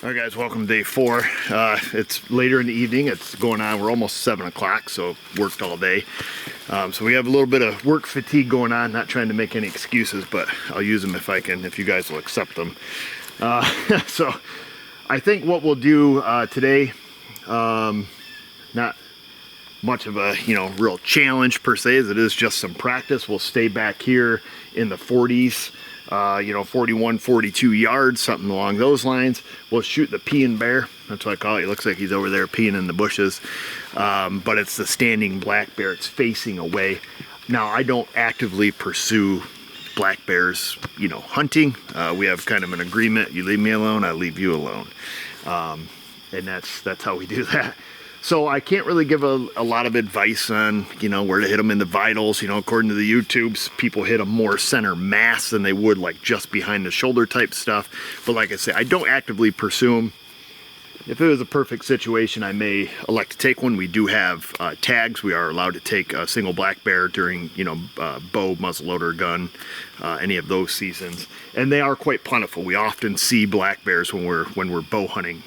All right, guys, welcome to day 4. It's later in the evening. It's going on. We're almost 7 o'clock, so worked all day. So we have a little bit of work fatigue going on. Not trying to make any excuses, but I'll use them if I can, if you guys will accept them. So I think what we'll do today, not much of a real challenge per se, as it is just some practice. We'll stay back here in the 40s. 41, 42 yards, something along those lines. We'll shoot the peeing bear. That's what I call it. It looks like he's over there peeing in the bushes. But it's the standing black bear. It's facing away. Now, I don't actively pursue black bears, hunting. We have kind of an agreement. You leave me alone, I leave you alone. And that's how we do that. So I can't really give a lot of advice on, where to hit them in the vitals. According to the YouTubes, people hit them more center mass than they would like just behind the shoulder type stuff. But like I say, I don't actively pursue them. If it was a perfect situation, I may elect to take one. We do have tags. We are allowed to take a single black bear during, bow, muzzleloader, gun, any of those seasons. And they are quite plentiful. We often see black bears when we're bow hunting.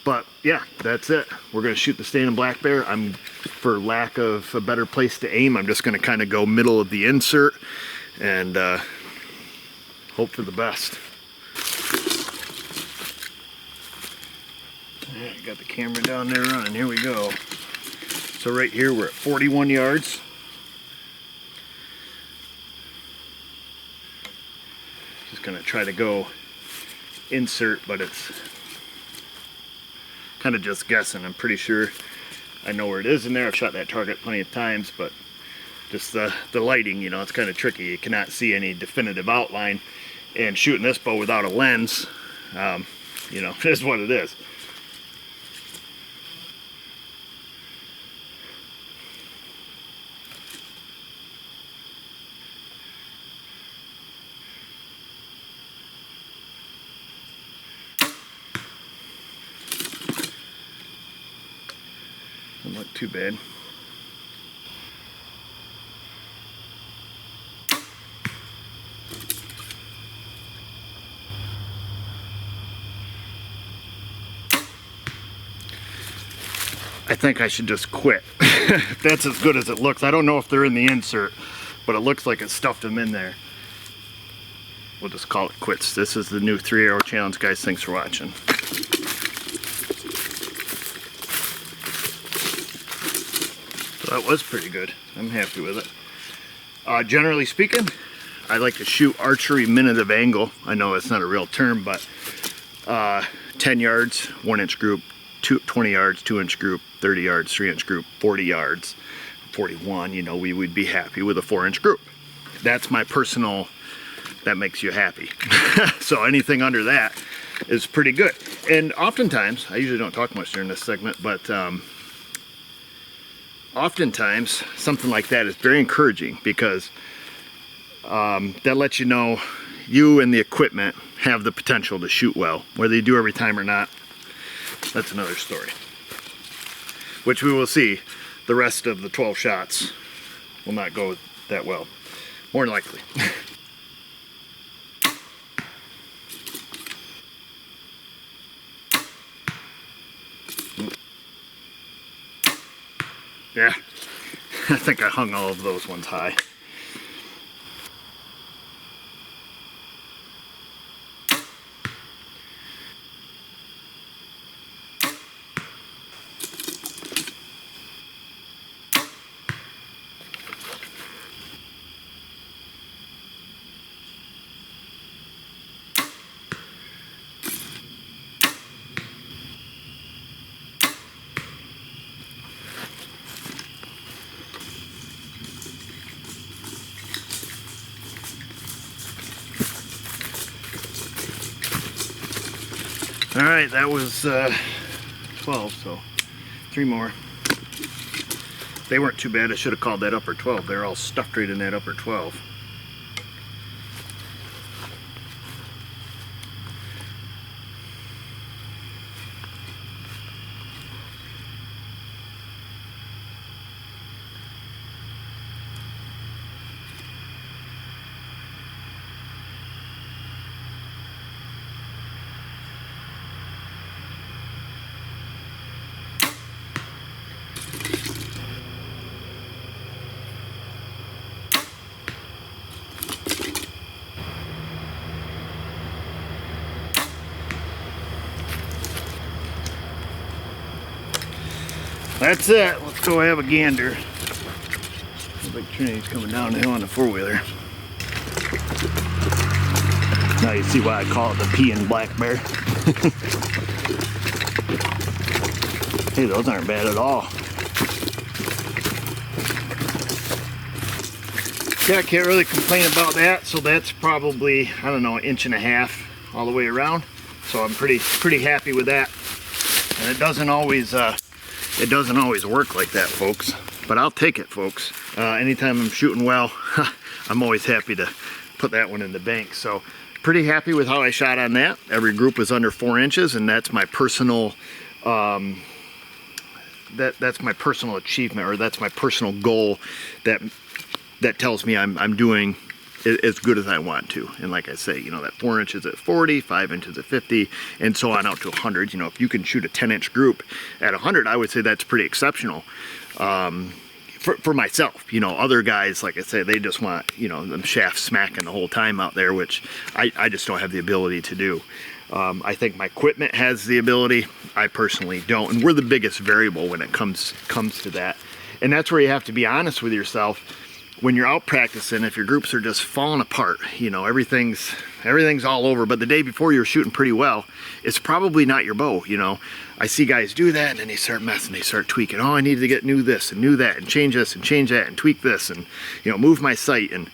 But yeah, that's it. We're going to shoot the standing black bear. For lack of a better place to aim, I'm just going to kind of go middle of the insert and hope for the best. All right, got the camera down there running. Here we go. So right here we're at 41 yards. Just going to try to go insert, but it's kind of just guessing. I'm pretty sure I know where it is in there. I've shot that target plenty of times, but just the lighting, it's kind of tricky. You cannot see any definitive outline, and shooting this bow without a lens, is what it is. Doesn't look too bad. I think I should just quit. If that's as good as it looks. I don't know if they're in the insert, but it looks like it stuffed them in there. We'll just call it quits. This is the new 3-arrow challenge, guys. Thanks for watching. That was pretty good. I'm happy with it. Generally speaking, I like to shoot archery minute of angle. I know it's not a real term, but 10 yards, 1-inch group, 20 yards, 2-inch group, 30 yards, 3-inch group, 40 yards, 41, we would be happy with a 4-inch group. That's my personal, that makes you happy. So anything under that is pretty good. And oftentimes, I usually don't talk much during this segment, but oftentimes something like that is very encouraging, because that lets you know you and the equipment have the potential to shoot well. Whether you do every time or not, that's another story, which we will see. The rest of the 12 shots will not go that well, more than likely. Yeah, I think I hung all of those ones high. All right, that was 12, so 3 more. They weren't too bad. I should have called that upper 12. They're all stuffed right in that upper 12. that's it. Let's go have a gander. Looks like Trinity's coming down the hill on the four-wheeler. Now you see why I call it the peeing black bear. Hey, those aren't bad at all. Yeah, I can't really complain about that. So that's probably, I don't know, 1.5 inches all the way around. So I'm pretty happy with that. And it doesn't always work like that, folks. But I'll take it, folks. Anytime I'm shooting well, I'm always happy to put that one in the bank. So pretty happy with how I shot on that. Every group was under 4 inches, and that's my personal that's my personal achievement, or that's my personal goal that tells me I'm doing as good as I want to. And like I say, you know, that 4 inches at 40, 5 inches at 50, and so on out to 100. You know, if you can shoot a 10-inch group at 100, I would say that's pretty exceptional. For myself, you know, other guys, like I say, they just want, you know, them shafts smacking the whole time out there, which I just don't have the ability to do. I think my equipment has the ability. I personally don't, and we're the biggest variable when it comes to that. And that's where you have to be honest with yourself when you're out practicing. If your groups are just falling apart, you know, everything's all over, but the day before you're shooting pretty well, it's probably not your bow. You know, I see guys do that, and then they start messing, they start tweaking. Oh, I need to get new this and new that, and change this and change that, and tweak this, and, you know, move my sight. And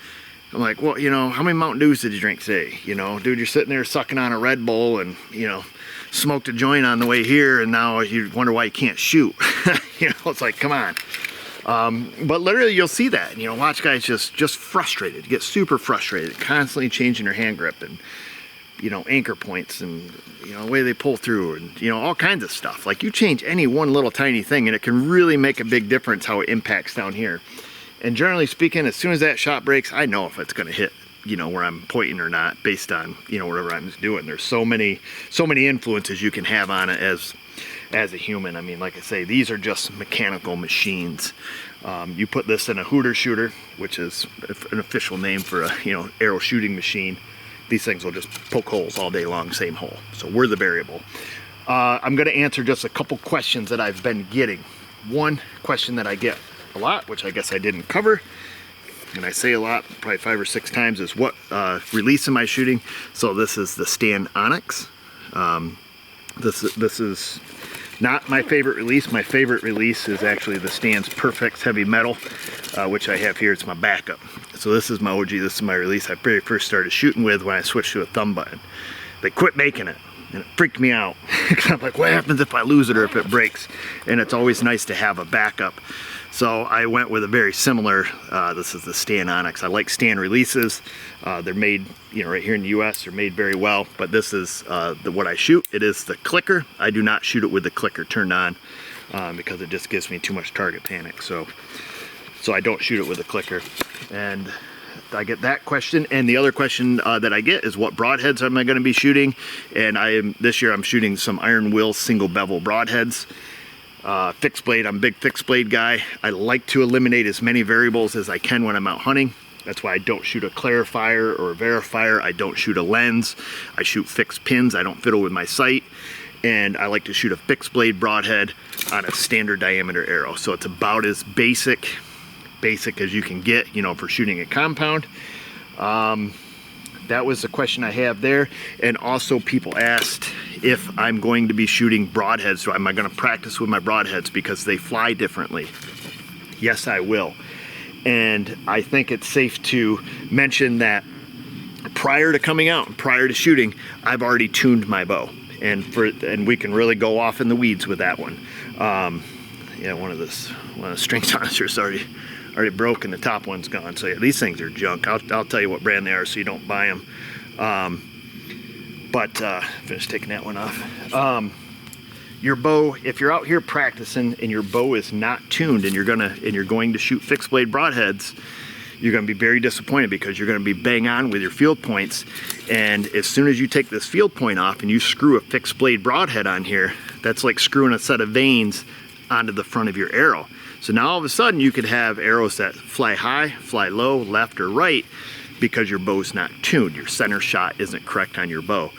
I'm like, well, you know, how many Mountain Dews did you drink today? You know, dude, you're sitting there sucking on a Red Bull, and, you know, smoked a joint on the way here, and now you wonder why you can't shoot. You know, it's like, come on. But literally you'll see that, you know, watch guys just frustrated, get super frustrated, constantly changing their hand grip, and, you know, anchor points, and, you know, the way they pull through, and, you know, all kinds of stuff. Like, you change any one little tiny thing and it can really make a big difference how it impacts down here. And generally speaking, as soon as that shot breaks, I know if it's going to hit, you know, where I'm pointing or not, based on, you know, whatever I'm doing. There's so many influences you can have on it as a human. I mean, like I say, these are just mechanical machines. You put this in a hooter shooter, which is an official name for a, you know, arrow shooting machine. These things will just poke holes all day long, same hole. So we're the variable. I'm going to answer just a couple questions that I've been getting. One question that I get a lot, which I guess I didn't cover, and I say a lot, probably 5 or 6 times, is what release am I shooting? So this is the Stan Onyx. This is not my favorite release. My favorite release is actually the Stan's Perfect Heavy Metal, which I have here. It's my backup. So this is my OG. This is my release I very first started shooting with when I switched to a thumb button. They quit making it, and it freaked me out. I'm like, what happens if I lose it or if it breaks? And it's always nice to have a backup. So I went with a very similar, this is the Stan Onyx. I like Stan releases. They're made, you know, right here in the US, they're made very well, but this is what I shoot. It is the clicker. I do not shoot it with the clicker turned on because it just gives me too much target panic. So I don't shoot it with the clicker. And I get that question, and the other question that I get is what broadheads am I going to be shooting? And this year I'm shooting some Iron Will single bevel broadheads. Fixed blade, I'm a big fixed blade guy. I like to eliminate as many variables as I can when I'm out hunting. That's why I don't shoot a clarifier or a verifier. I don't shoot a lens. I shoot fixed pins. I don't fiddle with my sight. And I like to shoot a fixed blade broadhead on a standard diameter arrow. So it's about as basic as you can get, you know, for shooting a compound. That was the question I have there. And also people asked if I'm going to be shooting broadheads. So am I going to practice with my broadheads because they fly differently? Yes, I will. And I think it's safe to mention that prior to coming out, prior to shooting, I've already tuned my bow. And we can really go off in the weeds with that one. Yeah, one of the string harnessers already broke and the top one's gone. So yeah, these things are junk. I'll tell you what brand they are so you don't buy them. Finish taking that one off. Your bow, if you're out here practicing and your bow is not tuned and you're going to shoot fixed blade broadheads, you're going to be very disappointed because you're going to be bang on with your field points. And as soon as you take this field point off and you screw a fixed blade broadhead on here, that's like screwing a set of vanes onto the front of your arrow. So now all of a sudden you could have arrows that fly high, fly low, left or right, because your bow's not tuned. Your center shot isn't correct on your bow.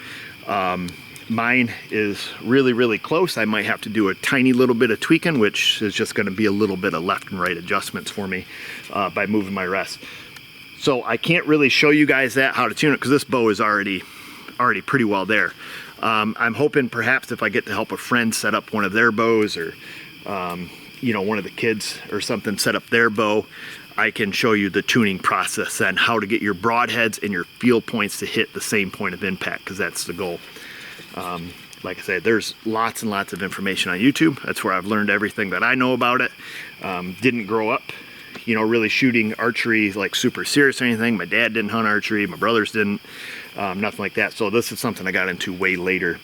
mine is really, really close. I might have to do a tiny little bit of tweaking, which is just going to be a little bit of left and right adjustments for me by moving my rest. So I can't really show you guys that, how to tune it, because this bow is already pretty well there. I'm hoping perhaps if I get to help a friend set up one of their bows, or you know, one of the kids or something set up their bow, I can show you the tuning process and how to get your broadheads and your field points to hit the same point of impact, because that's the goal. Like I said, there's lots and lots of information on YouTube. That's where I've learned everything that I know about it. Didn't grow up, you know, really shooting archery like super serious or anything. My dad didn't hunt archery, my brothers didn't, nothing like that. So this is something I got into way later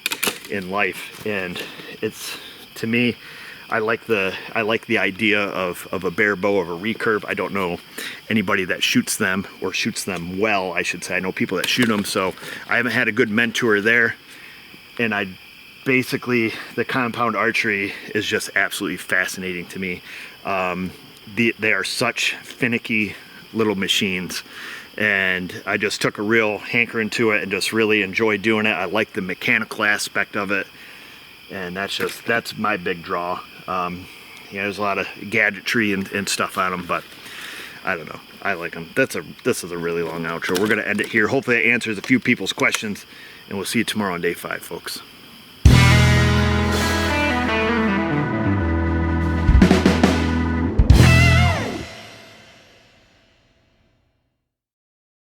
in life, and it's, to me, I like the idea of a bare bow, of a recurve. I don't know anybody that shoots them, or shoots them well, I should say. I know people that shoot them, so I haven't had a good mentor there. And basically, the compound archery is just absolutely fascinating to me. They are such finicky little machines, and I just took a real hankering to it and just really enjoy doing it. I like the mechanical aspect of it, and that's my big draw. Yeah, there's a lot of gadgetry and stuff on them, but I don't know, I like them. This is a really long outro. We're gonna end it here. Hopefully it answers a few people's questions, and we'll see you tomorrow on day 5, folks.